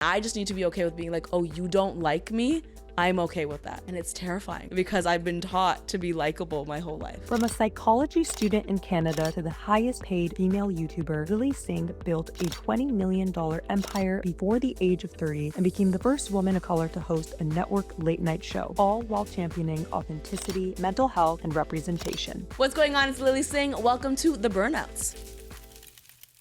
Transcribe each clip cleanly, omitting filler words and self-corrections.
I just need to be okay with being like, oh, you don't like me? I'm okay with that. And it's terrifying because I've been taught to be likable my whole life. From a psychology student in Canada to the highest paid female YouTuber, Lilly Singh built a $20 million empire before the age of 30 and became the first woman of color to host a network late night show, all while championing authenticity, mental health, and representation. What's going on? It's Lilly Singh. Welcome to The Burnouts.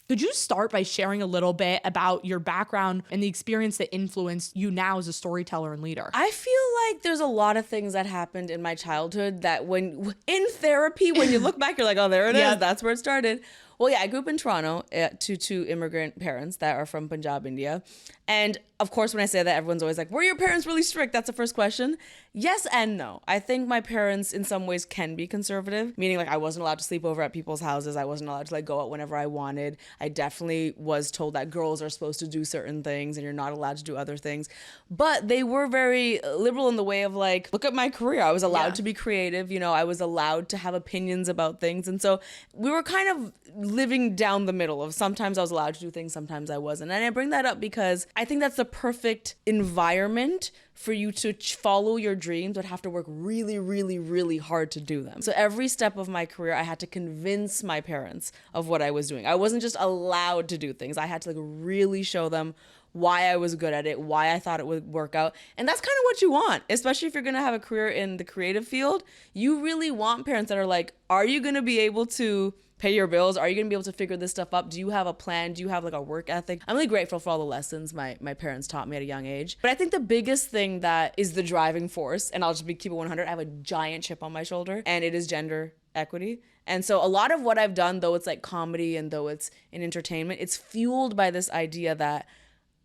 Could you start by sharing a little bit about your background and the experience that influenced you now as a storyteller and leader? I feel like there's a lot of things that happened in my childhood that when in therapy, when you look back, you're like, oh, there it is. That's where it started. Well, yeah, I grew up in Toronto to two immigrant parents that are from Punjab, India. And of course, when I say that, everyone's always like, were your parents really strict? That's the first question. Yes and no. I think my parents in some ways can be conservative, meaning like I wasn't allowed to sleep over at people's houses. I wasn't allowed to like go out whenever I wanted. I definitely was told that girls are supposed to do certain things and you're not allowed to do other things. But they were very liberal in the way of like, look at my career. I was allowed to be creative. You know, I was allowed to have opinions about things. And so we were kind of living down the middle of sometimes I was allowed to do things, sometimes I wasn't. And I bring that up because I think that's the perfect environment for you to follow your dreams, but have to work really, really, really hard to do them. So every step of my career, I had to convince my parents of what I was doing. I wasn't just allowed to do things. I had to like really show them why I was good at it, why I thought it would work out. And that's kind of what you want, especially if you're gonna have a career in the creative field. You really want parents that are like, are you gonna be able to pay your bills? Are you gonna be able to figure this stuff up? Do you have a plan? Do you have like a work ethic? I'm really grateful for all the lessons my parents taught me at a young age. But I think the biggest thing that is the driving force, and I'll just keep it 100, I have a giant chip on my shoulder, and it is gender equity. And so a lot of what I've done, though it's like comedy and though it's in entertainment, it's fueled by this idea that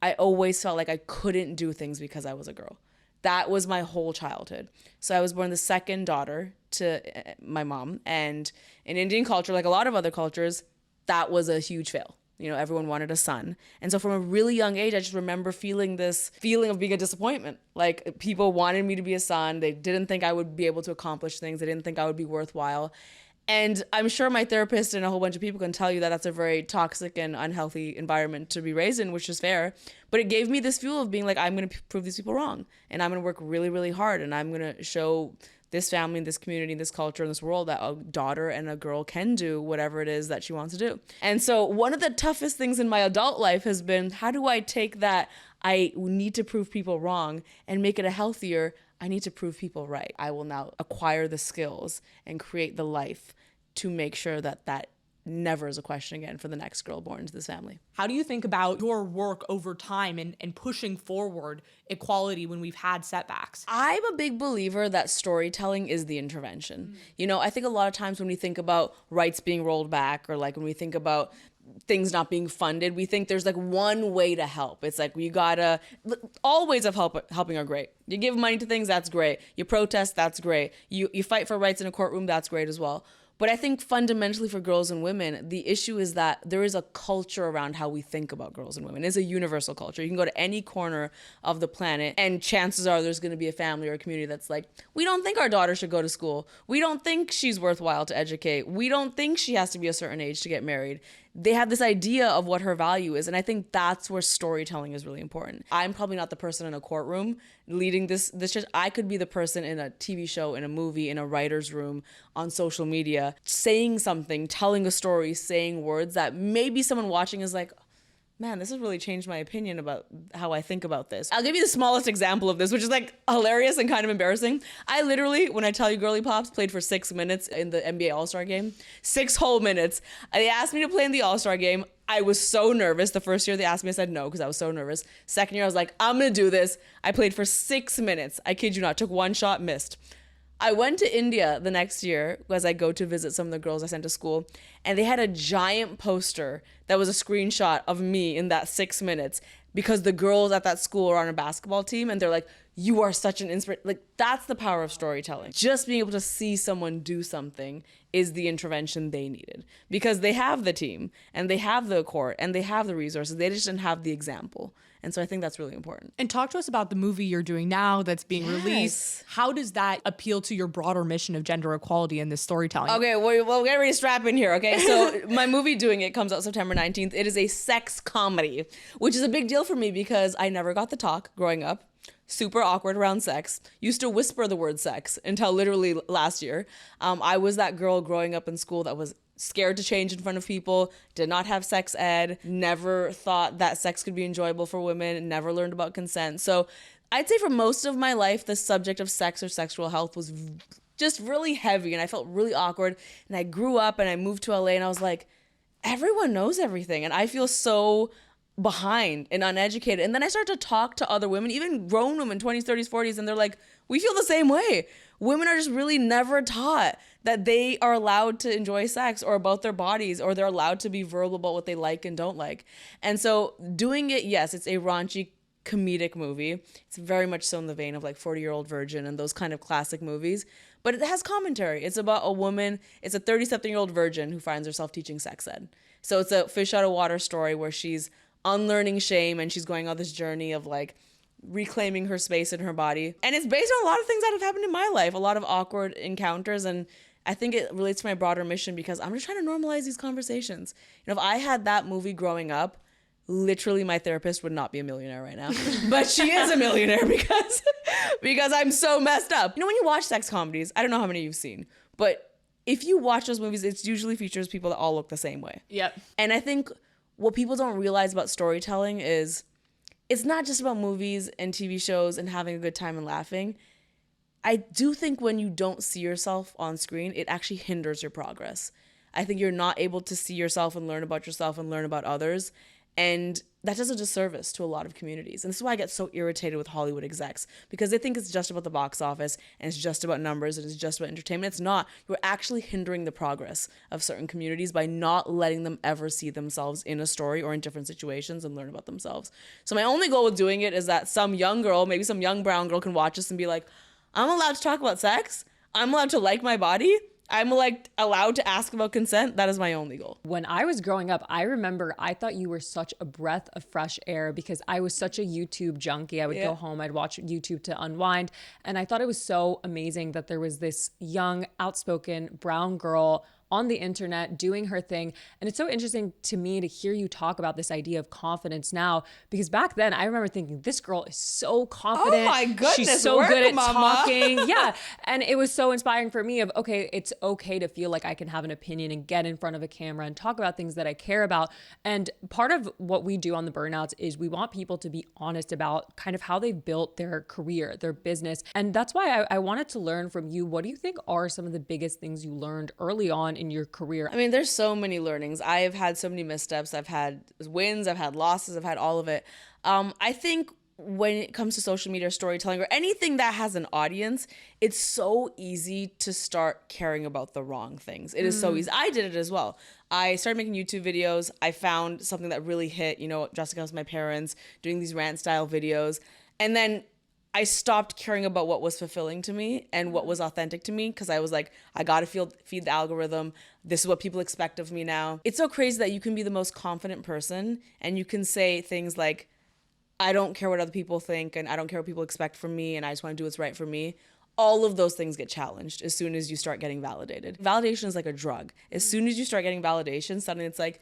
I always felt like I couldn't do things because I was a girl. That was my whole childhood. So I was born the second daughter to my mom, and in Indian culture, like a lot of other cultures, that was a huge fail. You know, everyone wanted a son. And so from a really young age, I just remember feeling this feeling of being a disappointment. Like people wanted me to be a son. They didn't think I would be able to accomplish things. They didn't think I would be worthwhile. And I'm sure my therapist and a whole bunch of people can tell you that that's a very toxic and unhealthy environment to be raised in, which is fair. But it gave me this fuel of being like, I'm going to prove these people wrong. And I'm going to work really, really hard. And I'm going to show this family, this community, this culture, and this world that a daughter and a girl can do whatever it is that she wants to do. And so one of the toughest things in my adult life has been, how do I take that I need to prove people wrong and make it a healthier, I need to prove people right. I will now acquire the skills and create the life to make sure that that never is a question again for the next girl born into this family. How do you think about your work over time and pushing forward equality when we've had setbacks? I'm a big believer that storytelling is the intervention. You know, I think a lot of times when we think about rights being rolled back or like when we think about things not being funded, we think there's like one way to help. It's like all ways of helping are great. You give money to things, that's great. You protest, that's great. You fight for rights in a courtroom, that's great as well. But I think fundamentally for girls and women, the issue is that there is a culture around how we think about girls and women. It's a universal culture. You can go to any corner of the planet and chances are there's going to be a family or a community that's like, we don't think our daughter should go to school. We don't think she's worthwhile to educate. We don't think she has to be a certain age to get married. They have this idea of what her value is. And I think that's where storytelling is really important. I'm probably not the person in a courtroom leading this shit. I could be the person in a TV show, in a movie, in a writer's room, on social media, saying something, telling a story, saying words that maybe someone watching is like, man, this has really changed my opinion about how I think about this. I'll give you the smallest example of this, which is like hilarious and kind of embarrassing. I literally, when I tell you Girly Pops, played for 6 minutes in the NBA All-Star game. 6 whole minutes. They asked me to play in the All-Star game. I was so nervous. The first year they asked me, I said no because I was so nervous. Second year I was like, I'm gonna do this. I played for 6 minutes. I kid you not, took one shot, missed. I went to India the next year as I go to visit some of the girls I sent to school, and they had a giant poster that was a screenshot of me in that 6 minutes because the girls at that school are on a basketball team and they're like, you are such an inspiration. Like, that's the power of storytelling. Just being able to see someone do something is the intervention they needed because they have the team and they have the court and they have the resources. They just didn't have the example. And so I think that's really important. And talk to us about the movie you're doing now that's being released. How does that appeal to your broader mission of gender equality in this storytelling? Okay, well, get ready to strap in here, okay? So my movie Doing It comes out September 19th. It is a sex comedy, which is a big deal for me because I never got the talk growing up. Super awkward around sex. Used to whisper the word sex until literally last year. I was that girl growing up in school that was scared to change in front of people, did not have sex ed, never thought that sex could be enjoyable for women, never learned about consent. So I'd say for most of my life, the subject of sex or sexual health was just really heavy, and I felt really awkward. And I grew up and I moved to LA and I was like, everyone knows everything. And I feel so behind and uneducated. And then I started to talk to other women, even grown women, 20s, 30s, 40s, and they're like, we feel the same way. Women are just really never taught that they are allowed to enjoy sex or about their bodies, or they're allowed to be verbal about what they like and don't like. And so Doing It, yes, it's a raunchy comedic movie. It's very much so in the vein of like 40-Year-Old Virgin and those kind of classic movies. But it has commentary. It's about a woman, it's a 30-something-year-old virgin who finds herself teaching sex ed. So it's a fish out of water story where she's unlearning shame and she's going on this journey of like reclaiming her space in her body. And it's based on a lot of things that have happened in my life, a lot of awkward encounters. And I think it relates to my broader mission because I'm just trying to normalize these conversations. You know, if I had that movie growing up, literally my therapist would not be a millionaire right now. But she is a millionaire because I'm so messed up. You know, when you watch sex comedies, I don't know how many you've seen, but if you watch those movies, it usually features people that all look the same way. Yep. And I think what people don't realize about storytelling is it's not just about movies and TV shows and having a good time and laughing. I do think when you don't see yourself on screen, it actually hinders your progress. I think you're not able to see yourself and learn about yourself and learn about others. And that does a disservice to a lot of communities. And this is why I get so irritated with Hollywood execs, because they think it's just about the box office and it's just about numbers and it's just about entertainment. It's not. You're actually hindering the progress of certain communities by not letting them ever see themselves in a story or in different situations and learn about themselves. So my only goal with Doing It is that some young girl, maybe some young brown girl, can watch this and be like, I'm allowed to talk about sex. I'm allowed to like my body. I'm like allowed to ask about consent. That is my only goal. When I was growing up, I remember I thought you were such a breath of fresh air because I was such a YouTube junkie. I would go home, I'd watch YouTube to unwind. And I thought it was so amazing that there was this young, outspoken brown girl on the internet doing her thing. And it's so interesting to me to hear you talk about this idea of confidence now, because back then I remember thinking, this girl is so confident. Oh my goodness, she's so good at mama. talking. Yeah. And it was so inspiring for me of, okay, it's okay to feel like I can have an opinion and get in front of a camera and talk about things that I care about. And part of what we do on the Burnouts is we want people to be honest about kind of how they've built their career, their business. And that's why I wanted to learn from you. What do you think are some of the biggest things you learned early on in your career? I mean, there's so many learnings. I've had so many missteps. I've had wins. I've had losses. I've had all of it. I think when it comes to social media, storytelling, or anything that has an audience, it's so easy to start caring about the wrong things. It is so easy. I did it as well. I started making YouTube videos. I found something that really hit, you know, Jessica House, my parents, doing these rant style videos. And then I stopped caring about what was fulfilling to me and what was authentic to me because I was like, I gotta feed the algorithm. This is what people expect of me now. It's so crazy that you can be the most confident person and you can say things like, I don't care what other people think and I don't care what people expect from me and I just want to do what's right for me. All of those things get challenged as soon as you start getting validated. Validation is like a drug. As soon as you start getting validation, suddenly it's like,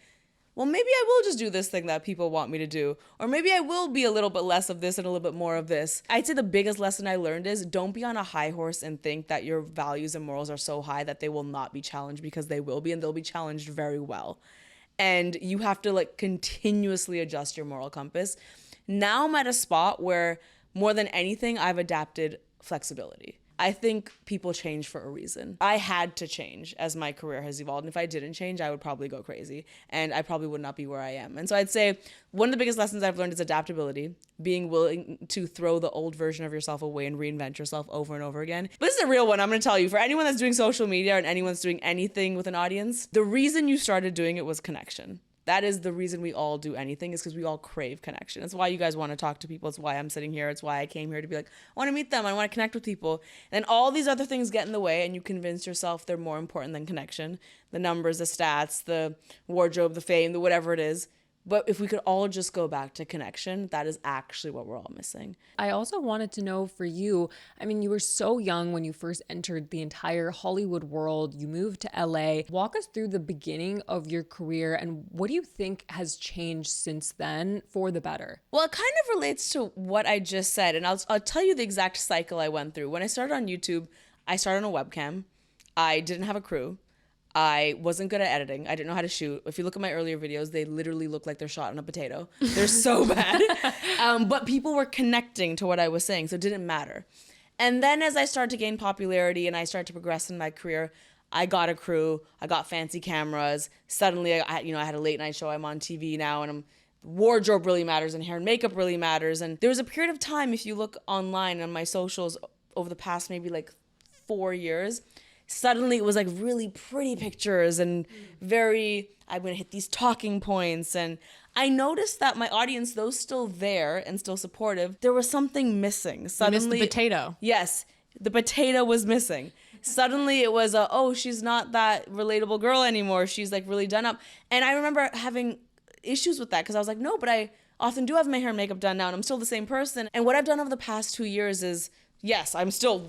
well, maybe I will just do this thing that people want me to do. Or maybe I will be a little bit less of this and a little bit more of this. I'd say the biggest lesson I learned is don't be on a high horse and think that your values and morals are so high that they will not be challenged, because they will be, and they'll be challenged very well. And you have to like continuously adjust your moral compass. Now I'm at a spot where more than anything, I've adapted flexibility. I think people change for a reason. I had to change as my career has evolved. And if I didn't change, I would probably go crazy and I probably would not be where I am. And so I'd say one of the biggest lessons I've learned is adaptability, being willing to throw the old version of yourself away and reinvent yourself over and over again. But this is a real one. I'm going to tell you, for anyone that's doing social media and anyone's doing anything with an audience, the reason you started doing it was connection. That is the reason we all do anything, is because we all crave connection. It's why you guys want to talk to people. It's why I'm sitting here. It's why I came here to be like, I want to meet them. I want to connect with people. And then all these other things get in the way and you convince yourself they're more important than connection. The numbers, the stats, the wardrobe, the fame, the whatever it is. But if we could all just go back to connection, that is actually what we're all missing. I also wanted to know for you, I mean, you were so young when you first entered the entire Hollywood world. You moved to LA. Walk us through the beginning of your career and what do you think has changed since then for the better? Well, it kind of relates to what I just said. And I'll tell you the exact cycle I went through. When I started on YouTube, I started on a webcam. I didn't have a crew. I wasn't good at editing. I didn't know how to shoot. If you look at my earlier videos, they literally look like they're shot in a potato. They're so bad. But people were connecting to what I was saying, so it didn't matter. And then as I started to gain popularity and I started to progress in my career, I got a crew. I got fancy cameras. Suddenly, I had a late night show. I'm on TV now, and wardrobe really matters, and hair and makeup really matters. And there was a period of time, if you look online on my socials over the past maybe like 4 years, suddenly it was like really pretty pictures and I'm gonna hit these talking points. And I noticed that my audience, though still there and still supportive, there was something missing. Suddenly, you missed the potato. Yes, the potato was missing. Suddenly it was she's not that relatable girl anymore. She's like really done up. And I remember having issues with that because I was like, no, but I often do have my hair and makeup done now and I'm still the same person. And what I've done over the past 2 years is, yes, I'm still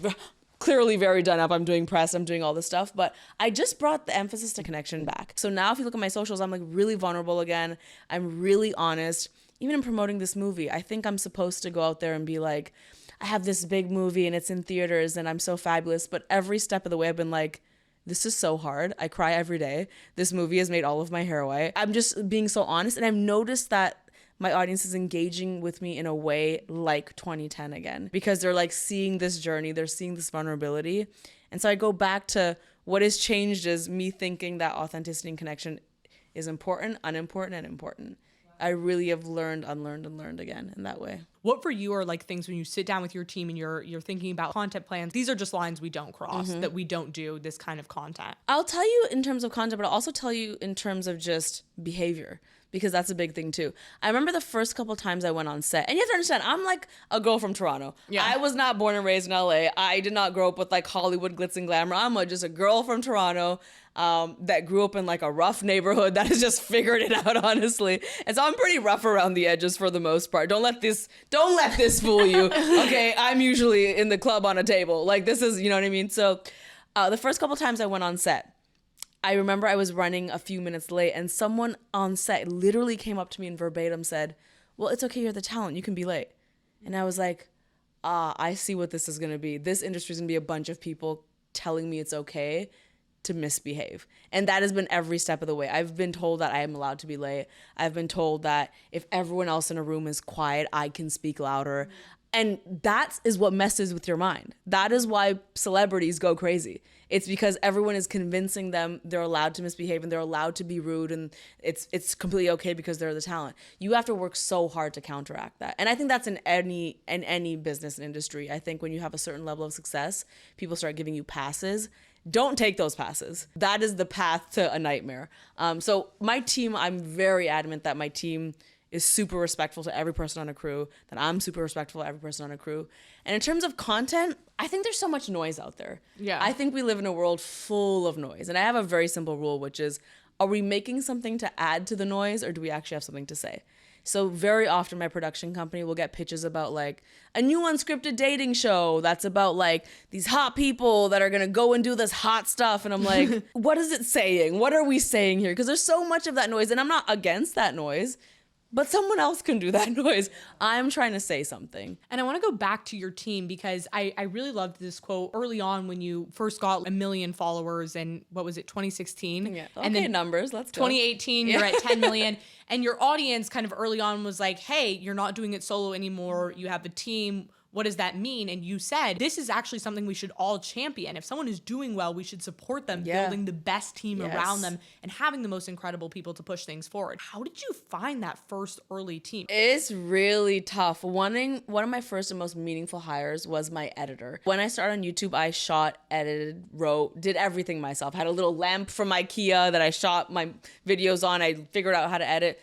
clearly very done up. I'm doing press, I'm doing all this stuff, but I just brought the emphasis to connection back. So now if you look at my socials, I'm like really vulnerable again. I'm really honest. Even in promoting this movie, I think I'm supposed to go out there and be like, I have this big movie and it's in theaters and I'm so fabulous. But every step of the way I've been like, this is so hard. I cry every day. This movie has made all of my hair white. I'm just being so honest. And I've noticed that my audience is engaging with me in a way like 2010 again, because they're like seeing this journey, they're seeing this vulnerability. And so I go back to what has changed is me thinking that authenticity and connection is important, unimportant, and important. I really have learned, unlearned, and learned again in that way. What for you are like things when you sit down with your team and you're thinking about content plans? These are just lines we don't cross, that we don't do this kind of content. I'll tell you in terms of content, but I'll also tell you in terms of just behavior, because that's a big thing too. I remember the first couple times I went on set, and you have to understand, I'm like a girl from Toronto. Yeah. I was not born and raised in LA. I did not grow up with like Hollywood glitz and glamour. I'm just a girl from Toronto that grew up in like a rough neighborhood that has just figured it out, honestly. And so I'm pretty rough around the edges for the most part. Don't let this fool you. Okay, I'm usually in the club on a table. Like this is, you know what I mean? So the first couple times I went on set, I remember I was running a few minutes late and someone on set literally came up to me and verbatim said, well, it's okay, you're the talent, you can be late. And I was like, I see what this is gonna be. This industry is gonna be a bunch of people telling me it's okay to misbehave. And that has been every step of the way. I've been told that I am allowed to be late. I've been told that if everyone else in a room is quiet, I can speak louder. And that is what messes with your mind. That is why celebrities go crazy. It's because everyone is convincing them they're allowed to misbehave and they're allowed to be rude and it's completely okay because they're the talent. You have to work so hard to counteract that. And I think that's in any business and industry. I think when you have a certain level of success, people start giving you passes. Don't take those passes. That is the path to a nightmare. So my team, I'm very adamant that my team is super respectful to every person on a crew, that I'm super respectful to every person on a crew. And in terms of content, I think there's so much noise out there. Yeah. I think we live in a world full of noise. And I have a very simple rule, which is, are we making something to add to the noise or do we actually have something to say? So very often my production company will get pitches about like a new unscripted dating show that's about like these hot people that are going to go and do this hot stuff. And I'm like, what is it saying? What are we saying here? Because there's so much of that noise and I'm not against that noise. But someone else can do that noise. I'm trying to say something. And I want to go back to your team because I really loved this quote early on when you first got 1 million followers in, what was it, 2016? Yeah. And then numbers, let's go. 2018, you're at 10 million. And your audience kind of early on was like, hey, you're not doing it solo anymore. You have a team. What does that mean? And you said, this is actually something we should all champion. If someone is doing well, we should support them, building the best team around them and having the most incredible people to push things forward. How did you find that first early team? It's really tough. One of my first and most meaningful hires was my editor. When I started on YouTube, I shot, edited, wrote, did everything myself. I had a little lamp from IKEA that I shot my videos on. I figured out how to edit.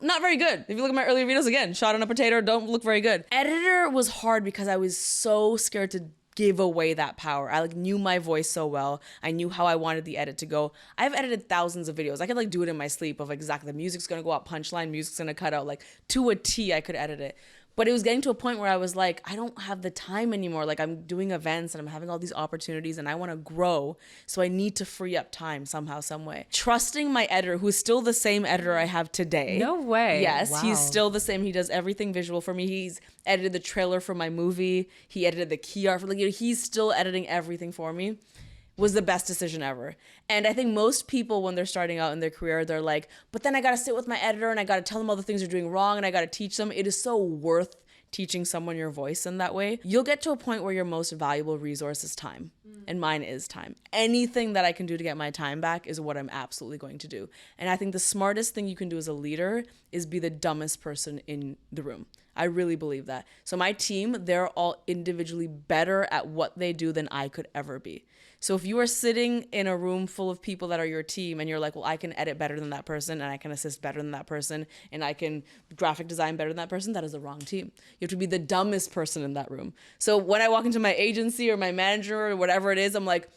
Not very good. If you look at my earlier videos, again, shot on a potato, don't look very good. Editor was hard because I was so scared to give away that power. I like knew my voice so well. I knew how I wanted the edit to go. I've edited thousands of videos. I could like do it in my sleep of exactly the music's gonna go out, punchline, music's gonna cut out, like to a T I could edit it. But it was getting to a point where I was like, I don't have the time anymore. Like I'm doing events and I'm having all these opportunities and I want to grow. So I need to free up time somehow, some way. Trusting my editor, who's still the same editor I have today. No way. Yes, Wow. he's still the same. He does everything visual for me. He's edited the trailer for my movie. He edited the key art for he's still editing everything for me. Was the best decision ever. And I think most people, when they're starting out in their career, they're like, but then I got to sit with my editor and I got to tell them all the things they're doing wrong and I got to teach them. It is so worth teaching someone your voice in that way. You'll get to a point where your most valuable resource is time. And mine is time. Anything that I can do to get my time back is what I'm absolutely going to do. And I think the smartest thing you can do as a leader is be the dumbest person in the room. I really believe that. So my team, they're all individually better at what they do than I could ever be. So if you are sitting in a room full of people that are your team and you're like, well, I can edit better than that person and I can assist better than that person and I can graphic design better than that person, that is the wrong team. You have to be the dumbest person in that room. So when I walk into my agency or my manager or whatever it is, I'm like,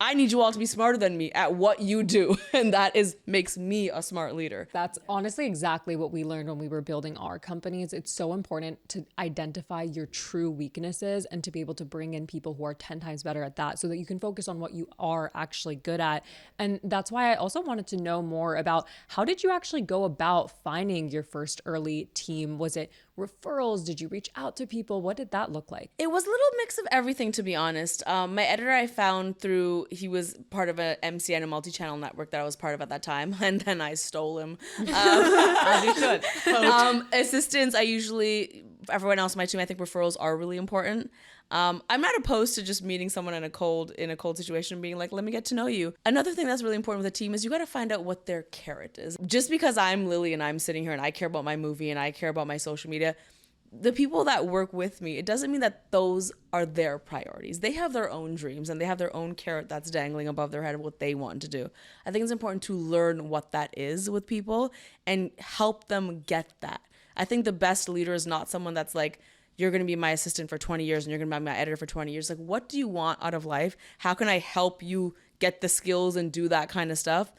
I need you all to be smarter than me at what you do. And that makes me a smart leader. That's honestly exactly what we learned when we were building our companies. It's so important to identify your true weaknesses and to be able to bring in people who are 10 times better at that so that you can focus on what you are actually good at. And that's why I also wanted to know more about how did you actually go about finding your first early team? Was it referrals? Did you reach out to people? What did that look like? It was a little mix of everything, to be honest. My editor I found through, he was part of a MCN, a multi-channel network that I was part of at that time, and then I stole him. As you should. Assistants, I usually, everyone else on my team, I think referrals are really important. I'm not opposed to just meeting someone in a cold situation and being like, let me get to know you. Another thing that's really important with a team is you got to find out what their carrot is. Just because I'm Lily and I'm sitting here and I care about my movie and I care about my social media, the people that work with me, it doesn't mean that those are their priorities. They have their own dreams and they have their own carrot that's dangling above their head of what they want to do. I think it's important to learn what that is with people and help them get that. I think the best leader is not someone that's like, you're going to be my assistant for 20 years and you're going to be my editor for 20 years. Like, what do you want out of life? How can I help you get the skills and do that kind of stuff?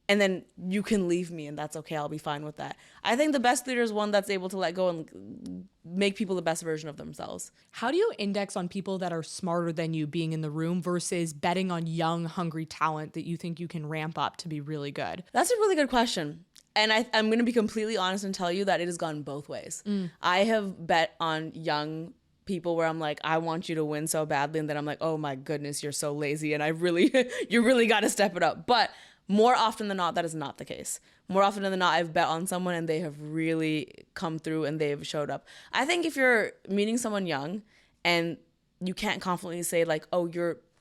And then you can leave me and that's okay. I'll be fine with that. I think the best leader is one that's able to let go and make people the best version of themselves. How do you index on people that are smarter than you being in the room versus betting on young, hungry talent that you think you can ramp up to be really good? That's a really good question. And I'm going to be completely honest and tell you that it has gone both ways. I have bet on young people where I'm like, I want you to win so badly. And then I'm like, oh my goodness, you're so lazy. And you really got to step it up. But more often than not, that is not the case. More often than not, I've bet on someone and they have really come through and they've showed up. I think if you're meeting someone young and you can't confidently say like, oh,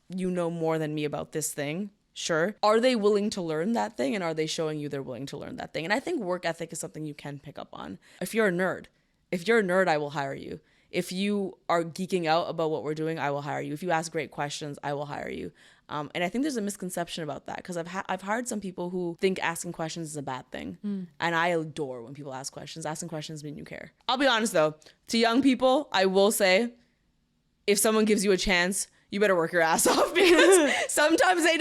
you know more than me about this thing. Sure. Are they willing to learn that thing? And are they showing you they're willing to learn that thing? And I think work ethic is something you can pick up on. If you're a nerd, I will hire you. If you are geeking out about what we're doing, I will hire you. If you ask great questions, I will hire you. And I think there's a misconception about that because I've hired some people who think asking questions is a bad thing. And I adore when people ask questions. Asking questions mean you care. I'll be honest though, to young people, I will say, if someone gives you a chance, you better work your ass off because sometimes they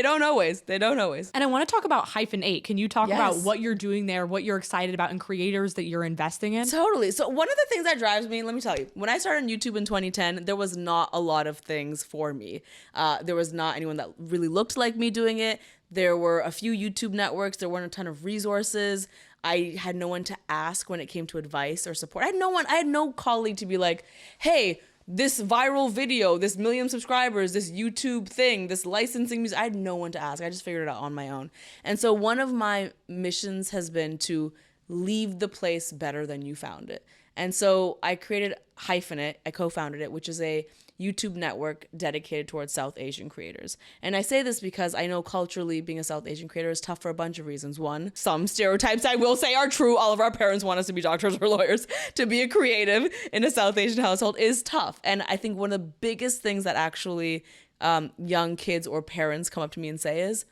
don't always. And I want to talk about Hyphenate. Can you talk about Yes. what you're doing there, what you're excited about, and creators that you're investing in? Totally. So one of the things that drives me, let me tell you, when I started on YouTube in 2010, there was not a lot of things for me. There was not anyone that really looked like me doing it. There were a few YouTube networks. There weren't a ton of resources. I had no one to ask when it came to advice or support. I had no colleague to be like, hey, this viral video, this million subscribers, this YouTube thing, this licensing music, I had no one to ask. I just figured it out on my own. And so one of my missions has been to leave the place better than you found it. And so I created Hyphenate, I co-founded it, which is a YouTube network dedicated towards South Asian creators. And I say this because I know culturally being a South Asian creator is tough for a bunch of reasons. One, some stereotypes I will say are true. All of our parents want us to be doctors or lawyers. To be a creative in a South Asian household is tough. And I think one of the biggest things that actually young kids or parents come up to me and say is,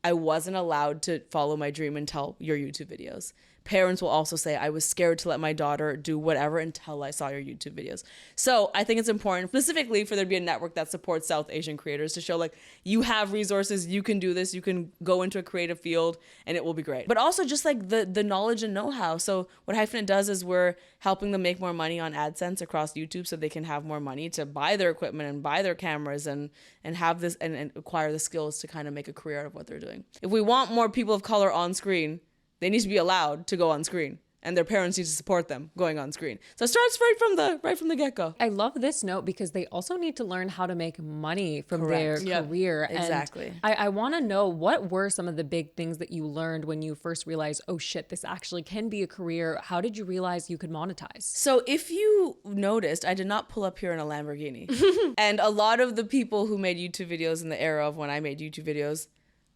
I wasn't allowed to follow my dream and tell your YouTube videos parents will also say, I was scared to let my daughter do whatever until I saw your YouTube videos. So I think it's important specifically for there to be a network that supports South Asian creators to show like, you have resources, you can do this, you can go into a creative field and it will be great. But also just like the knowledge and know-how. So what Hyphenate does is we're helping them make more money on AdSense across YouTube so they can have more money to buy their equipment and buy their cameras and have this and acquire the skills to kind of make a career out of what they're doing. If we want more people of color on screen, they need to be allowed to go on screen, and their parents need to support them going on screen. So it starts right from the get-go. I love this note because they also need to learn how to make money from Correct. their career. Exactly. And I want to know, what were some of the big things that you learned when you first realized, oh shit, this actually can be a career? How did you realize you could monetize? So if you noticed, I did not pull up here in a Lamborghini. And a lot of the people who made YouTube videos in the era of when I made YouTube videos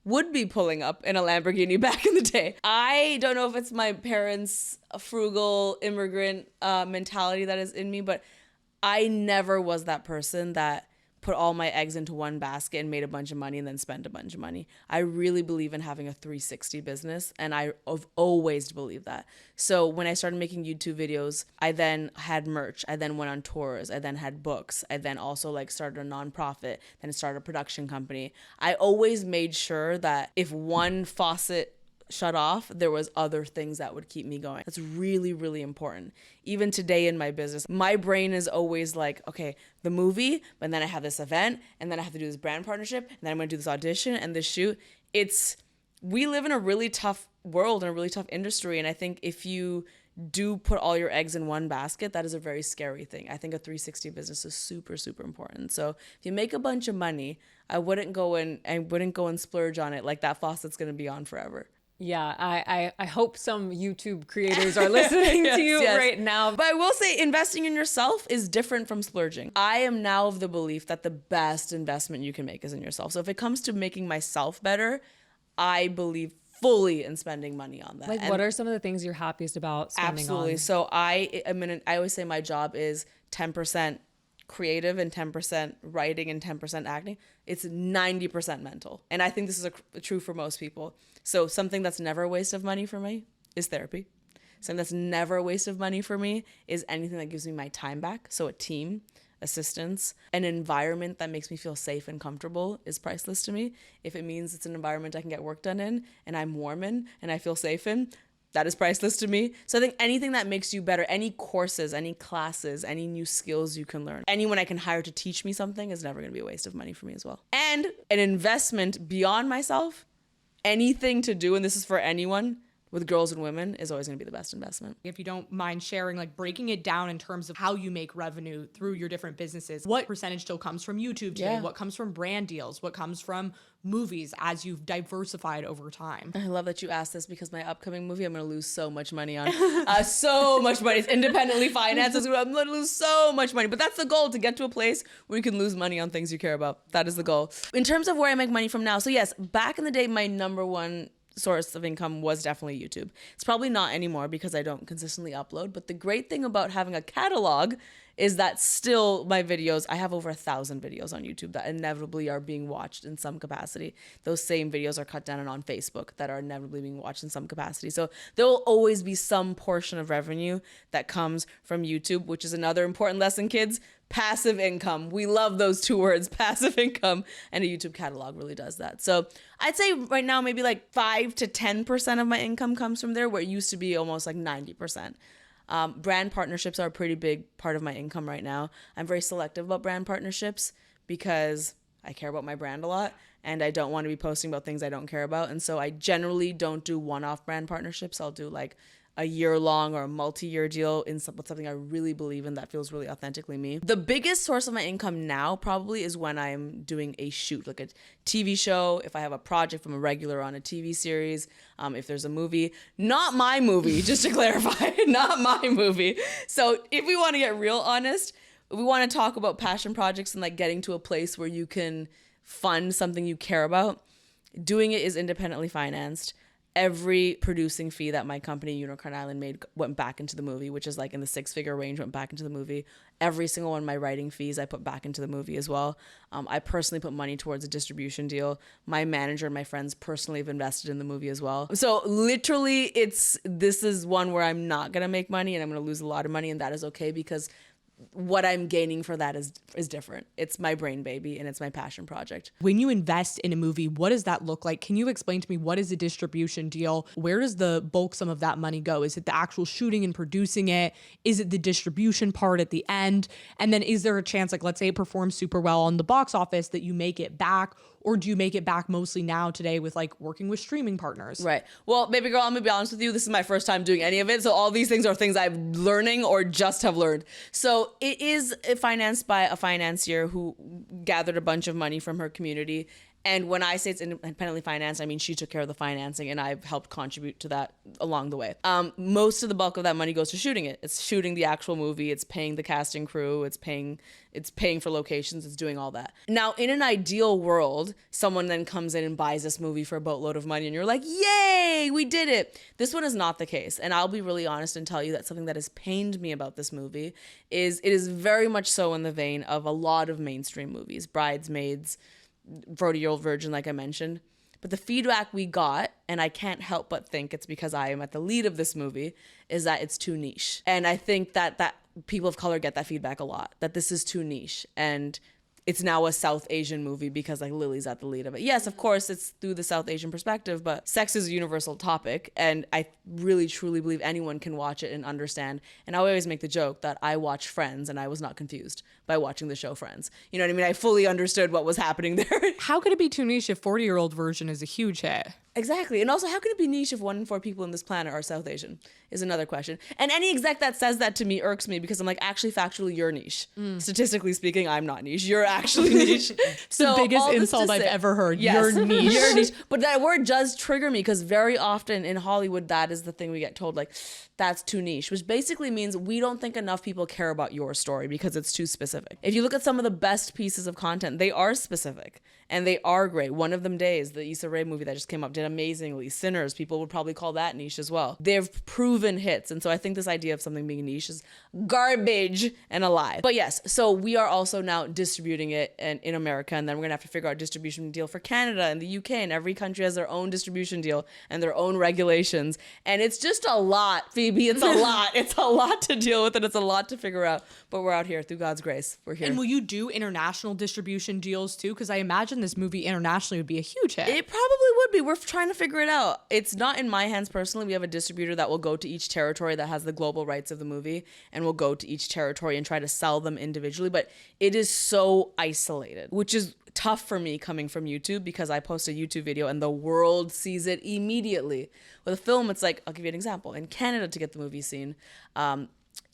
would be pulling up in a Lamborghini back in the day. I don't know if it's my parents' frugal immigrant mentality that is in me, but I never was that person that put all my eggs into one basket and made a bunch of money and then spent a bunch of money. I really believe in having a 360 business, and I've always believed that. So when I started making YouTube videos, I then had merch. I then went on tours. I then had books. I then also like started a nonprofit, then started a production company. I always made sure that if one faucet shut off, there was other things that would keep me going. That's really, really important. Even today in my business, my brain is always like, okay, the movie, but then I have this event, and then I have to do this brand partnership, and then I'm gonna do this audition and this shoot. We live in a really tough world and a really tough industry, and I think if you do put all your eggs in one basket, that is a very scary thing. I think a 360 business is super, super important. So if you make a bunch of money, I wouldn't go and splurge on it like that faucet's gonna be on forever. Yeah, I hope some YouTube creators are listening to you right now. But I will say investing in yourself is different from splurging. I am now of the belief that the best investment you can make is in yourself. So if it comes to making myself better, I believe fully in spending money on that. Like, what are some of the things you're happiest about spending absolutely. on? So I always say my job is 10% creative and 10% writing and 10% acting. It's 90% mental. And I think this is true for most people. So something that's never a waste of money for me is therapy. Something that's never a waste of money for me is anything that gives me my time back. So a team, assistance, an environment that makes me feel safe and comfortable is priceless to me. If it means it's an environment I can get work done in and I'm warm in and I feel safe in, that is priceless to me. So I think anything that makes you better, any courses, any classes, any new skills you can learn, anyone I can hire to teach me something is never going to be a waste of money for me as well. And an investment beyond myself, anything to do, and this is for anyone, with girls and women is always going to be the best investment. If you don't mind sharing, like breaking it down in terms of how you make revenue through your different businesses, what percentage still comes from YouTube today? Yeah. What comes from brand deals? What comes from movies as you've diversified over time? I love that you asked this because my upcoming movie, I'm going to lose so much money on. So much money. It's independently financed. I'm going to lose so much money. But that's the goal, to get to a place where you can lose money on things you care about. That is the goal. In terms of where I make money from now, so yes, back in the day, my number one source of income was definitely YouTube. It's probably not anymore because I don't consistently upload, but the great thing about having a catalog is that still my videos, I have over 1,000 videos on YouTube that inevitably are being watched in some capacity. Those same videos are cut down on Facebook that are inevitably being watched in some capacity. So there will always be some portion of revenue that comes from YouTube, which is another important lesson, kids. Passive income. We love those two words, passive income, and a YouTube catalog really does that. So I'd say right now maybe like 5 to 10% of my income comes from there, where it used to be almost like 90%. Brand partnerships are a pretty big part of my income right now. I'm very selective about brand partnerships because I care about my brand a lot and I don't want to be posting about things I don't care about. And so I generally don't do one-off brand partnerships. I'll do like a year-long or a multi-year deal with something I really believe in that feels really authentically me. The biggest source of my income now probably is when I'm doing a shoot, like a TV show, if I have a project from a regular on a TV series, if there's a movie. Not my movie, just to clarify, not my movie. So if we want to get real honest, we want to talk about passion projects and like getting to a place where you can fund something you care about. Doing it is independently financed. every producing fee that my company, Unicorn Island, made went back into the movie, which is like in the 6-figure range, went back into the movie. Every single one of my writing fees I put back into the movie as well. I personally put money towards a distribution deal. My manager and my friends personally have invested in the movie as well. So literally this is one where I'm not going to make money and I'm going to lose a lot of money, and that is okay because what I'm gaining for that is different. It's my brain baby and it's my passion project. When you invest in a movie, what does that look like? Can you explain to me what is a distribution deal? Where does the bulk sum of that money go? Is it the actual shooting and producing it? Is it the distribution part at the end? And then is there a chance, like let's say it performs super well on the box office, that you make it back? Or do you make it back mostly now today with like working with streaming partners? Right. Well, baby girl, I'm gonna be honest with you. This is my first time doing any of it. So all these things are things I'm learning or just have learned. So it is financed by a financier who gathered a bunch of money from her community. And when I say it's independently financed, I mean she took care of the financing and I've helped contribute to that along the way. Most of the bulk of that money goes to shooting it. It's shooting the actual movie. It's paying the casting crew. It's paying for locations. It's doing all that. Now, in an ideal world, someone then comes in and buys this movie for a boatload of money and you're like, yay, we did it. This one is not the case. And I'll be really honest and tell you that something that has pained me about this movie is it is very much so in the vein of a lot of mainstream movies, Bridesmaids, 40-Year-Old Virgin, like I mentioned. But the feedback we got, and I can't help but think it's because I am at the lead of this movie, is that it's too niche. And I think that people of color get that feedback a lot, that this is too niche. And it's now a South Asian movie because like Lily's at the lead of it. Yes, of course, it's through the South Asian perspective, but sex is a universal topic. And I really, truly believe anyone can watch it and understand. And I always make the joke that I watched Friends and I was not confused by watching the show Friends. You know what I mean? I fully understood what was happening there. How could it be too niche if 40-Year-Old Virgin is a huge hit? Exactly. And also, how can it be niche if 1 in 4 people on this planet are South Asian is another question. And any exec that says that to me irks me because I'm like, actually, factually, you're niche. Statistically speaking, I'm not niche. You're actually niche. So the biggest insult I've ever heard. Yes, you're niche. You're niche. But that word does trigger me because very often in Hollywood, that is the thing we get told, like, that's too niche, which basically means we don't think enough people care about your story because it's too specific. If you look at some of the best pieces of content, they are specific and they are great. One of them, Days, the Issa Rae movie that just came up, did amazingly. Sinners, people would probably call that niche as well. They've proven hits. And so I think this idea of something being niche is garbage and a lie. But yes, so we are also now distributing it in America, and then we're gonna have to figure out a distribution deal for Canada and the UK, and every country has their own distribution deal and their own regulations. And it's just a lot, Phoebe. It's a lot. It's a lot to deal with and it's a lot to figure out. But we're out here through God's grace. We're here. And will you do international distribution deals too? Because I imagine this movie internationally would be a huge hit. It probably would be. We're trying to figure it out. It's not in my hands personally. We have a distributor that will go to each territory that has the global rights of the movie and will go to each territory and try to sell them individually. But it is so isolated, which is tough for me coming from YouTube because I post a YouTube video and the world sees it immediately. With a film, it's like, I'll give you an example. In Canada, to get the movie seen,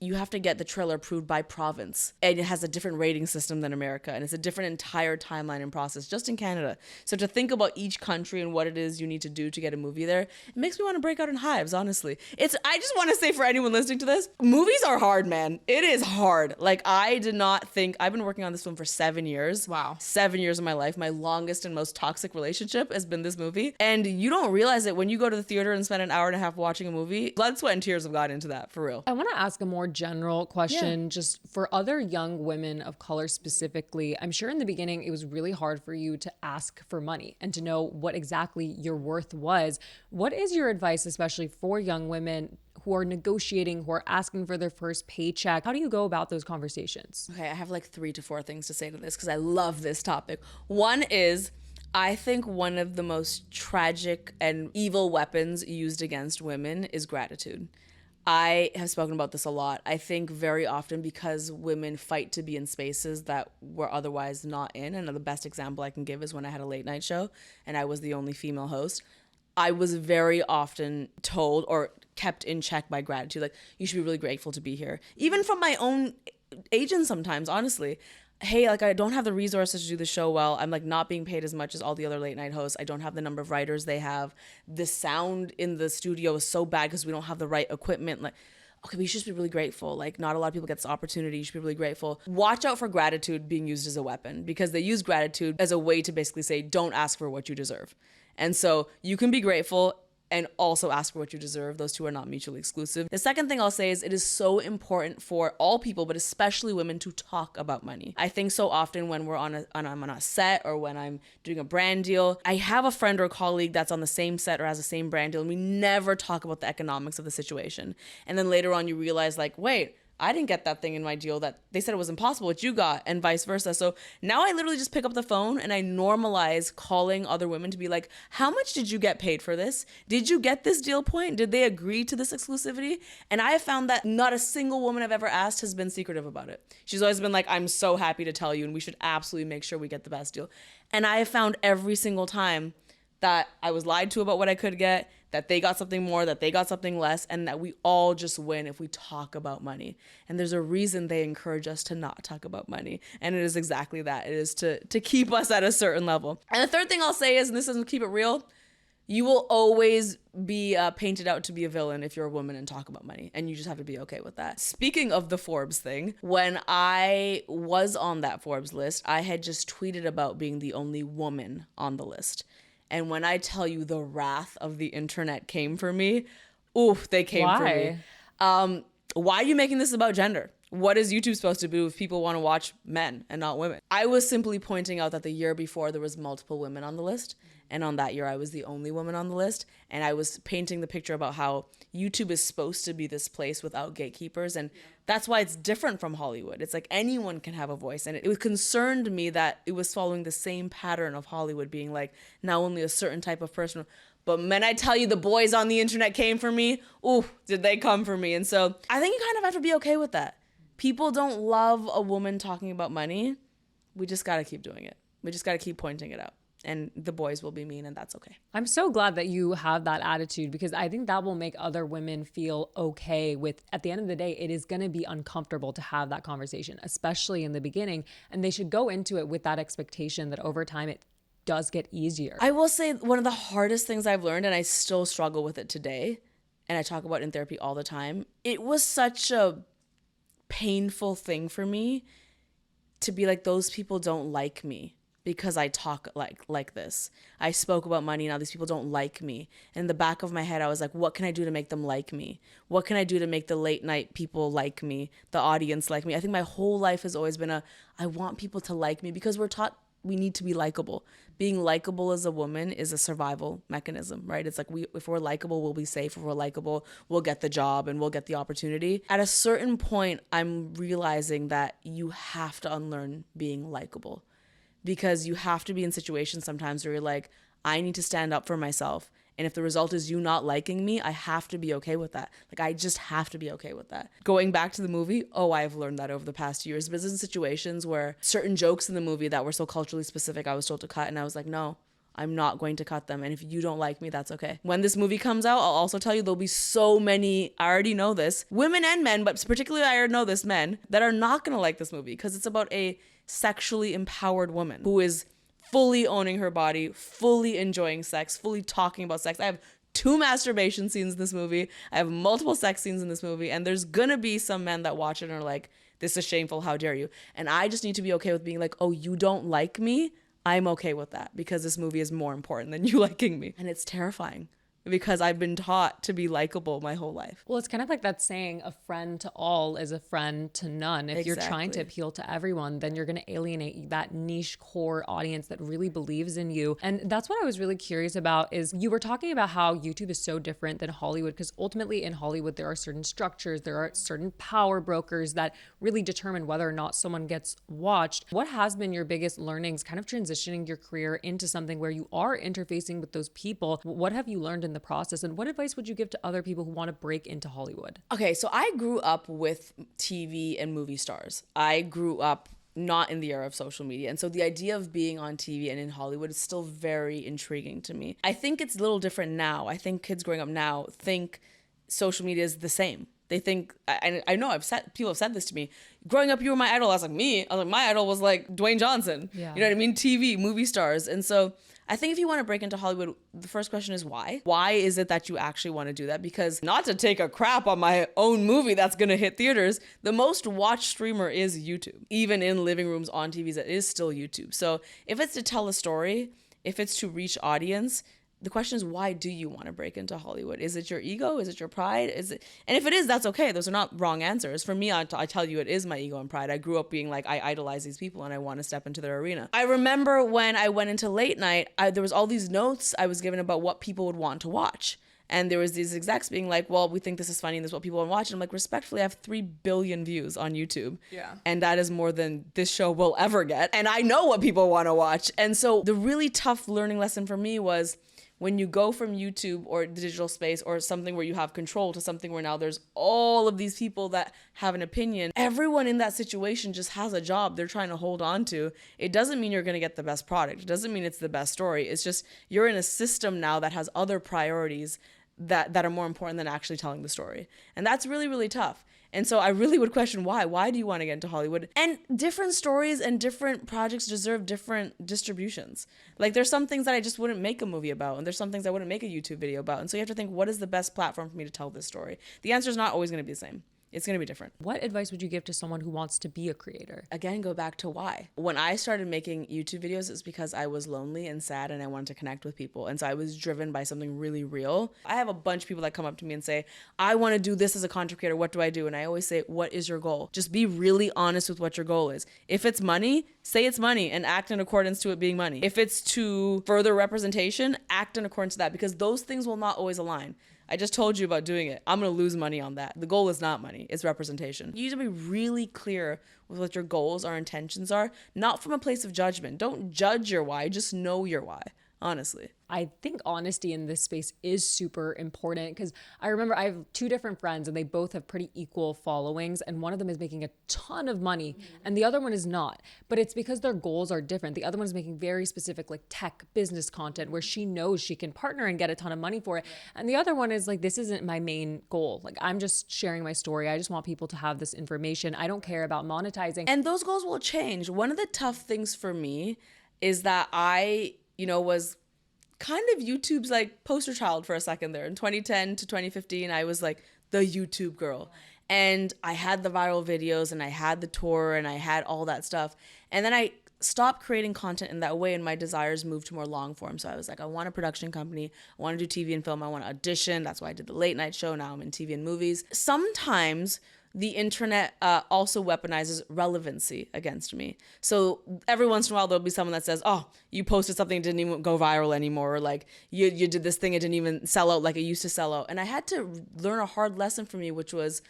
you have to get the trailer approved by province, and it has a different rating system than America, and it's a different entire timeline and process just in Canada. So to think about each country and what it is you need to do to get a movie there, it makes me want to break out in hives, honestly. I just want to say for anyone listening to this, movies are hard, man. It is hard. Like, I did not think, I've been working on this film for 7 years. Wow. 7 years of my life. My longest and most toxic relationship has been this movie. And you don't realize it when you go to the theater and spend an hour and a half watching a movie. Blood, sweat, and tears have gone into that, for real. I want to ask a more general question, just for other young women of color specifically. I'm sure in the beginning it was really hard for you to ask for money and to know what exactly your worth was. What is your advice, especially for young women who are negotiating, who are asking for their first paycheck? How do you go about those conversations? Okay, I have like 3 to 4 things to say to this because I love this topic. One is, I think one of the most tragic and evil weapons used against women is gratitude. I have spoken about this a lot. I think very often because women fight to be in spaces that we're otherwise not in, and the best example I can give is when I had a late night show and I was the only female host, I was very often told or kept in check by gratitude. Like, you should be really grateful to be here. Even from my own agents sometimes, honestly. Hey, like, I don't have the resources to do the show well. I'm like not being paid as much as all the other late night hosts. I don't have the number of writers they have. The sound in the studio is so bad because we don't have the right equipment. Like, okay, but you should just be really grateful. Like, not a lot of people get this opportunity. You should be really grateful. Watch out for gratitude being used as a weapon because they use gratitude as a way to basically say, don't ask for what you deserve. And so you can be grateful and also ask for what you deserve. Those two are not mutually exclusive. The second thing I'll say is it is so important for all people, but especially women, to talk about money. I think so often when we're I'm on a set or when I'm doing a brand deal, I have a friend or colleague that's on the same set or has the same brand deal, and we never talk about the economics of the situation. And then later on you realize like, wait, I didn't get that thing in my deal that they said it was impossible, what you got, and vice versa. So now I literally just pick up the phone and I normalize calling other women to be like, how much did you get paid for this? Did you get this deal point? Did they agree to this exclusivity? And I have found that not a single woman I've ever asked has been secretive about it. She's always been like, I'm so happy to tell you, and we should absolutely make sure we get the best deal. And I have found every single time that I was lied to about what I could get, that they got something more, that they got something less, and that we all just win if we talk about money. And there's a reason they encourage us to not talk about money. And it is exactly that. It is to keep us at a certain level. And the third thing I'll say is, and this doesn't keep it real, you will always be painted out to be a villain if you're a woman and talk about money. And you just have to be okay with that. Speaking of the Forbes thing, when I was on that Forbes list, I had just tweeted about being the only woman on the list. And when I tell you the wrath of the internet came for me, oof, they came for me. Why are you making this about gender? What is YouTube supposed to do if people want to watch men and not women? I was simply pointing out that the year before there was multiple women on the list. And on that year, I was the only woman on the list. And I was painting the picture about how YouTube is supposed to be this place without gatekeepers. And that's why it's different from Hollywood. It's like anyone can have a voice. And it concerned me that it was following the same pattern of Hollywood being like, now only a certain type of person. But when I tell you the boys on the internet came for me, ooh, did they come for me? And so I think you kind of have to be okay with that. People don't love a woman talking about money. We just got to keep doing it. We just got to keep pointing it out. And the boys will be mean, and that's okay. I'm so glad that you have that attitude, because I think that will make other women feel okay with, at the end of the day, it is going to be uncomfortable to have that conversation, especially in the beginning. And they should go into it with that expectation that over time it does get easier. I will say one of the hardest things I've learned, and I still struggle with it today, and I talk about it in therapy all the time, it was such a painful thing for me to be like, those people don't like me because I talk like this. I spoke about money, now these people don't like me. And in the back of my head, I was like, what can I do to make them like me? What can I do to make the late night people like me, the audience like me? I think my whole life has always been I want people to like me, because we're taught we need to be likable. Being likable as a woman is a survival mechanism, right? It's like if we're likable, we'll be safe. If we're likable, we'll get the job and we'll get the opportunity. At a certain point, I'm realizing that you have to unlearn being likable, because you have to be in situations sometimes where you're like, I need to stand up for myself. And if the result is you not liking me, I have to be okay with that. Like, I just have to be okay with that. Going back to the movie, I've learned that over the past years. But there's in situations where certain jokes in the movie that were so culturally specific, I was told to cut. And I was like, no, I'm not going to cut them. And if you don't like me, that's okay. When this movie comes out, I'll also tell you there'll be so many, I already know this, women and men, but particularly I already know this, men, that are not going to like this movie, because it's about a sexually empowered woman who is fully owning her body, fully enjoying sex, fully talking about sex. I have 2 masturbation scenes in this movie. I have multiple sex scenes in this movie. And there's gonna be some men that watch it and are like, this is shameful, how dare you? And I just need to be okay with being like, oh, you don't like me? I'm okay with that, because this movie is more important than you liking me. And it's terrifying, because I've been taught to be likable my whole life. Well, it's kind of like that saying, a friend to all is a friend to none. If you're trying to appeal to everyone, then you're going to alienate that niche core audience that really believes in you. And that's what I was really curious about, is you were talking about how YouTube is so different than Hollywood, because ultimately in Hollywood, there are certain structures, there are certain power brokers that really determine whether or not someone gets watched. What has been your biggest learnings kind of transitioning your career into something where you are interfacing with those people? What have you learned in the process, and what advice would you give to other people who want to break into Hollywood? Okay, so I grew up with TV and movie stars. I grew up not in the era of social media. And so the idea of being on TV and in Hollywood is still very intriguing to me. I think it's a little different now. I think kids growing up now think social media is the same. They think, I know people have said this to me. Growing up, you were my idol. I was like, my idol was like Dwayne Johnson. Yeah. You know what I mean? TV, movie stars. And so I think if you want to break into Hollywood, the first question is why? Why is it that you actually want to do that? Because, not to take a crap on my own movie that's going to hit theaters, the most watched streamer is YouTube. Even in living rooms on TVs, it is still YouTube. So if it's to tell a story, if it's to reach audience, The question is, why do you want to break into Hollywood? Is it your ego? Is it your pride? And if it is, that's okay. Those are not wrong answers. For me, I tell you, it is my ego and pride. I grew up being like, I idolize these people and I want to step into their arena. I remember when I went into late night, there was all these notes I was given about what people would want to watch. And there was these execs being like, well, we think this is funny and this is what people want to watch. And I'm like, respectfully, I have 3 billion views on YouTube. Yeah. And that is more than this show will ever get. And I know what people want to watch. And so the really tough learning lesson for me was when you go from YouTube or the digital space or something where you have control to something where now there's all of these people that have an opinion, everyone in that situation just has a job they're trying to hold on to. It doesn't mean you're going to get the best product. It doesn't mean it's the best story. It's just you're in a system now that has other priorities that are more important than actually telling the story. And that's really, really tough. And so I really would question why. Why do you want to get into Hollywood? And different stories and different projects deserve different distributions. Like there's some things that I just wouldn't make a movie about, and there's some things I wouldn't make a YouTube video about. And so you have to think, what is the best platform for me to tell this story? The answer is not always going to be the same. It's going to be different. What advice would you give to someone who wants to be a creator? Again, go back to why. When I started making YouTube videos, it's because I was lonely and sad and I wanted to connect with people. And so I was driven by something really real. I have a bunch of people that come up to me and say, I want to do this as a content creator. What do I do? And I always say, what is your goal? Just be really honest with what your goal is. If it's money, say it's money and act in accordance to it being money. If it's to further representation, act in accordance to that, because those things will not always align. I just told you about doing it. I'm going to lose money on that. The goal is not money. It's representation. You need to be really clear with what your goals or intentions are, not from a place of judgment. Don't judge your why. Just know your why, honestly. I think honesty in this space is super important because I remember I have 2 different friends and they both have pretty equal followings, and one of them is making a ton of money and the other one is not. But it's because their goals are different. The other one is making very specific like tech business content where she knows she can partner and get a ton of money for it. And the other one is like, this isn't my main goal. Like I'm just sharing my story. I just want people to have this information. I don't care about monetizing. And those goals will change. One of the tough things for me is that I, was kind of YouTube's like poster child for a second there. In 2010 to 2015, I was like the YouTube girl. And I had the viral videos and I had the tour and I had all that stuff. And then I stopped creating content in that way and my desires moved to more long form. So I was like, I want a production company. I want to do TV and film. I want to audition. That's why I did the late night show. Now I'm in TV and movies. Sometimes the internet also weaponizes relevancy against me. So every once in a while, there'll be someone that says, oh, you posted something, it didn't even go viral anymore. Or like you did this thing, it didn't even sell out like it used to sell out. And I had to learn a hard lesson for me, which was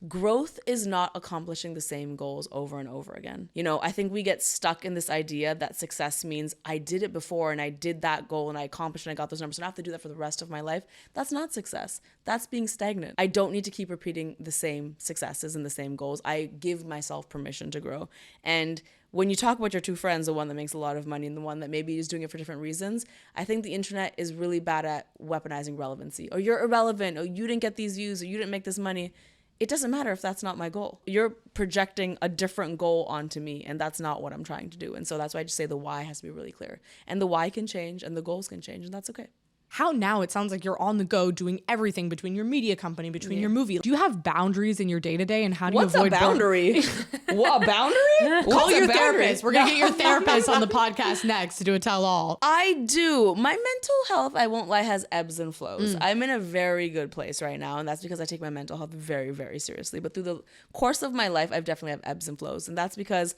growth is not accomplishing the same goals over and over again. I think we get stuck in this idea that success means I did it before and I did that goal and I accomplished and I got those numbers and I have to do that for the rest of my life. That's not success. That's being stagnant. I don't need to keep repeating the same successes and the same goals. I give myself permission to grow. And when you talk about your 2 friends, the one that makes a lot of money and the one that maybe is doing it for different reasons, I think the internet is really bad at weaponizing relevancy. Or you're irrelevant, or you didn't get these views, or you didn't make this money. It doesn't matter if that's not my goal. You're projecting a different goal onto me, and that's not what I'm trying to do. And so that's why I just say the why has to be really clear. And the why can change, and the goals can change, and that's okay. How now it sounds like you're on the go doing everything between your media company, between your movie. Do you have boundaries in your day-to-day, and how do you avoid What's a boundary? What, a boundary? Call your therapist. We're going to get your therapist on the podcast next to do a tell-all. I do. My mental health, I won't lie, has ebbs and flows. I'm in a very good place right now, and that's because I take my mental health very, very seriously. But through the course of my life, I've definitely have ebbs and flows, and that's because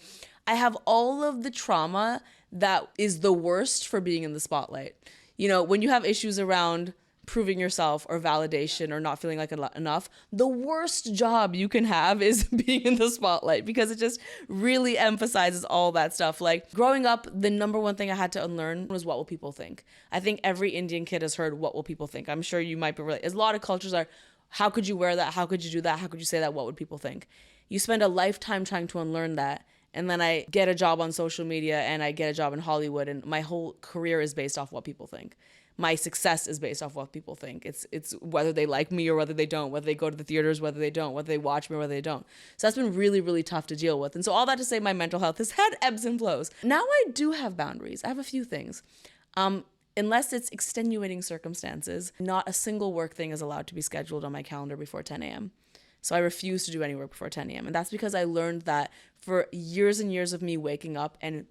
I have all of the trauma that is the worst for being in the spotlight. When you have issues around proving yourself or validation or not feeling like enough, the worst job you can have is being in the spotlight because it just really emphasizes all that stuff. Like growing up, the number one thing I had to unlearn was what will people think? I think every Indian kid has heard what will people think. I'm sure you might be related. A lot of cultures are, how could you wear that? How could you do that? How could you say that? What would people think? You spend a lifetime trying to unlearn that. And then I get a job on social media and I get a job in Hollywood and my whole career is based off what people think. My success is based off what people think. It's whether they like me or whether they don't, whether they go to the theaters, whether they don't, whether they watch me or whether they don't. So that's been really, really tough to deal with. And so all that to say, my mental health has had ebbs and flows. Now I do have boundaries. I have a few things. Unless it's extenuating circumstances, not a single work thing is allowed to be scheduled on my calendar before 10 a.m. So I refuse to do any work before 10 a.m. And that's because I learned that for years and years of me waking up and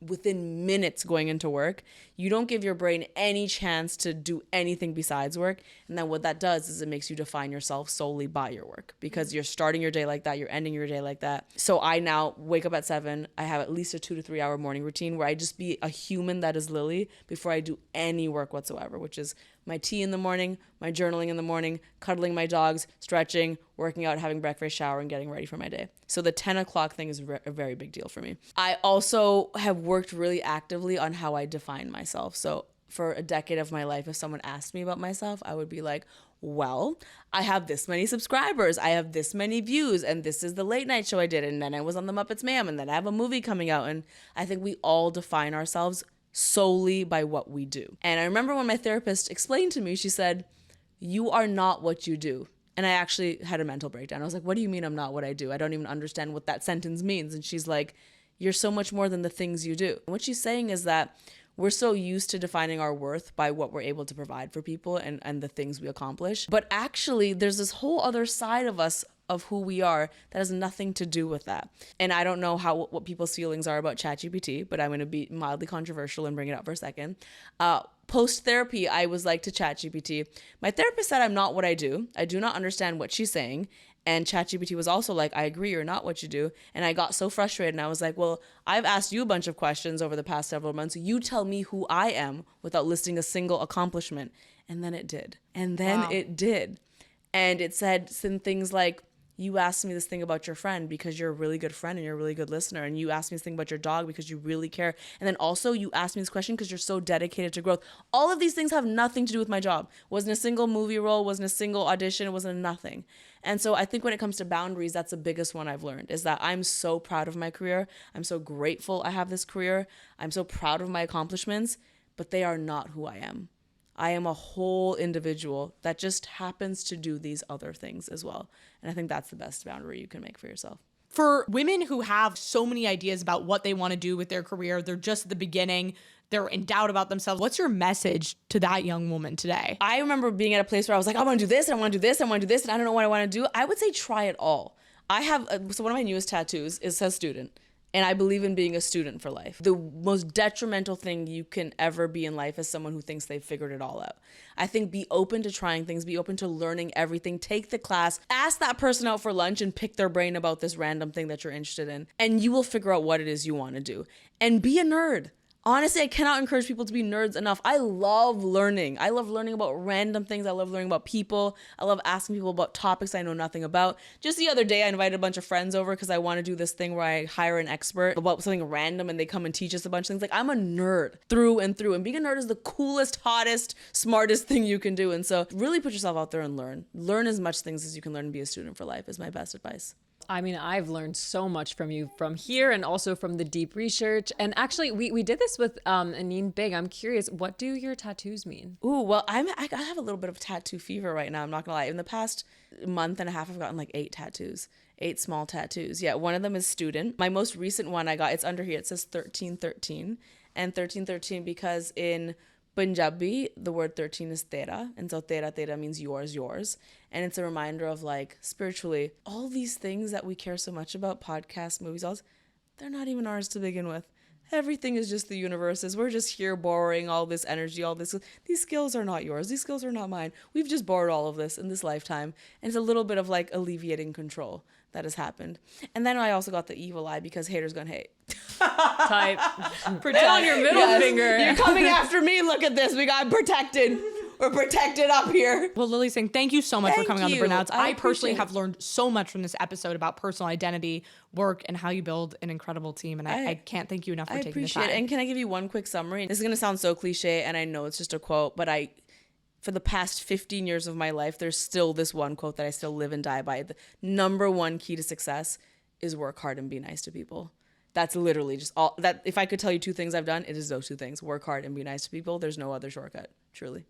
within minutes going into work. You don't give your brain any chance to do anything besides work. And then what that does is it makes you define yourself solely by your work, because you're starting your day like that, you're ending your day like that. So I now wake up at 7. I have at least a 2 to 3 hour morning routine where I just be a human that is Lily before I do any work whatsoever, which is my tea in the morning, my journaling in the morning, cuddling my dogs, stretching, working out, having breakfast, shower, and getting ready for my day. So the 10 o'clock thing is a very big deal for me. I also have worked really actively on how I define myself. So for a decade of my life, if someone asked me about myself, I would be like, well, I have this many subscribers, I have this many views, and this is the late night show I did, and then I was on the Muppets Ma'am, and then I have a movie coming out. And I think we all define ourselves solely by what we do. And I remember when my therapist explained to me, she said, you are not what you do. And I actually had a mental breakdown. I was like, what do you mean I'm not what I do? I don't even understand what that sentence means. And she's like, you're so much more than the things you do. And what she's saying is that we're so used to defining our worth by what we're able to provide for people and the things we accomplish. But actually, there's this whole other side of us, of who we are, that has nothing to do with that. And I don't know what people's feelings are about ChatGPT, but I'm going to be mildly controversial and bring it up for a second. Post-therapy, I was like to ChatGPT, my therapist said I'm not what I do. I do not understand what she's saying. And ChatGPT was also like, I agree, you're not what you do. And I got so frustrated, and I was like, well, I've asked you a bunch of questions over the past several months. You tell me who I am without listing a single accomplishment. And then it did. And then it did. And it said some things like, you asked me this thing about your friend because you're a really good friend and you're a really good listener. And you asked me this thing about your dog because you really care. And then also you asked me this question because you're so dedicated to growth. All of these things have nothing to do with my job. Wasn't a single movie role, wasn't a single audition, wasn't nothing. And so I think when it comes to boundaries, that's the biggest one I've learned, is that I'm so proud of my career. I'm so grateful I have this career. I'm so proud of my accomplishments, but they are not who I am. I am a whole individual that just happens to do these other things as well. And I think that's the best boundary you can make for yourself. For women who have so many ideas about what they want to do with their career, they're just at the beginning, they're in doubt about themselves. What's your message to that young woman today? I remember being at a place where I was like, I want to do this, and I want to do this, and I want to do this, and I don't know what I want to do. I would say try it all. I have, so one of my newest tattoos says student. And I believe in being a student for life. The most detrimental thing you can ever be in life is someone who thinks they've figured it all out. I think be open to trying things, be open to learning everything, take the class, ask that person out for lunch and pick their brain about this random thing that you're interested in. And you will figure out what it is you want to do. And be a nerd. Honestly, I cannot encourage people to be nerds enough. I love learning. I love learning about random things. I love learning about people. I love asking people about topics I know nothing about. Just the other day, I invited a bunch of friends over because I want to do this thing where I hire an expert about something random and they come and teach us a bunch of things. Like, I'm a nerd through and through. And being a nerd is the coolest, hottest, smartest thing you can do. And so really put yourself out there and learn. Learn as much things as you can learn and be a student for life is my best advice. I mean, I've learned so much from you from here and also from the deep research. And actually, we did this with Anine Big. I'm curious, what do your tattoos mean? Ooh, well, I have a little bit of tattoo fever right now. I'm not gonna lie. In the past month and a half, I've gotten like 8 tattoos. 8 small tattoos. Yeah, one of them is student. My most recent one I got, it's under here. It says 1313. And 1313 because in Punjabi, the word 13 is tera. And so tera means yours. And it's a reminder of, like, spiritually, all these things that we care so much about, podcasts, movies, all this, they're not even ours to begin with. Everything is just the universe's. We're just here borrowing all this energy, all this. These skills are not yours. These skills are not mine. We've just borrowed all of this in this lifetime. And it's a little bit of, like, alleviating control that has happened. And then I also got the evil eye because haters gonna hate. Type. Protect on your middle finger. You're coming after me. Look at this. We got protected. We're protected up here. Well, Lilly Singh, thank you so much for coming on The Burnouts. I personally appreciate have learned so much from this episode about personal identity, work, and how you build an incredible team. And I can't thank you enough for taking the time. I appreciate it. And can I give you one quick summary? This is going to sound so cliche, and I know it's just a quote, but for the past 15 years of my life, there's still this one quote that I still live and die by. The number one key to success is work hard and be nice to people. That's literally just all that. If I could tell you 2 things I've done, it is those 2 things: work hard and be nice to people. There's no other shortcut, truly.